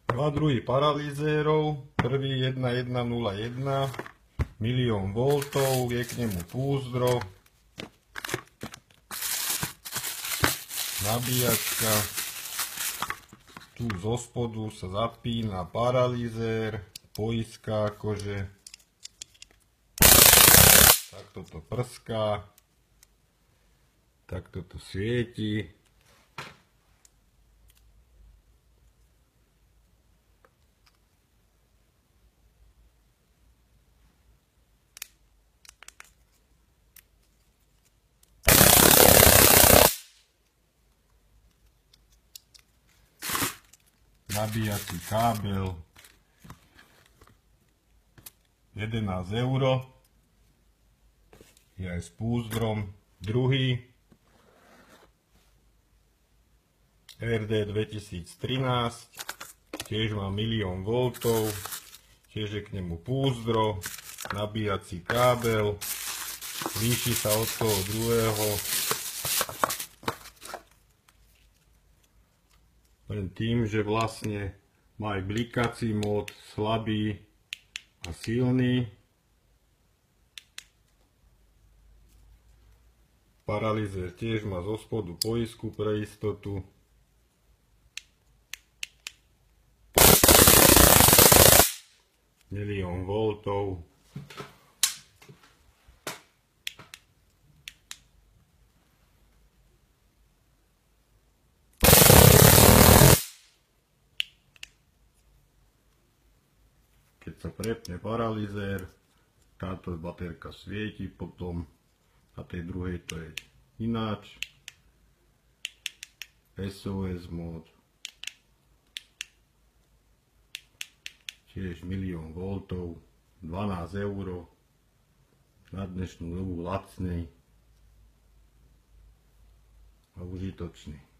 Dva druhy paralizérov. Prvý 1101, 1 000 000 V, je k nemu púzdro, nabíjačka. Tu zo spodu sa zapína paralizér, poistka akože. Takto to prská, takto to svieti. Nabíjací kábel 11 €, je aj s púzdrom. Druhý RD 2013, tiež má 1 000 000 V, tiež je k nemu púzdro, nabíjací kábel, líši sa od toho druhého len tým, že vlastne má aj blikací mód, slabý a silný. Paralizér tiež má zo spodu poistku pre istotu. Milión voltov. Keď sa prepne paralizér, táto baterka svieti, potom na tej druhej to je ináč. SOS mód. Tiež 1 000 000 V, 12 €, na dnešnú dobu lacný a užitočný.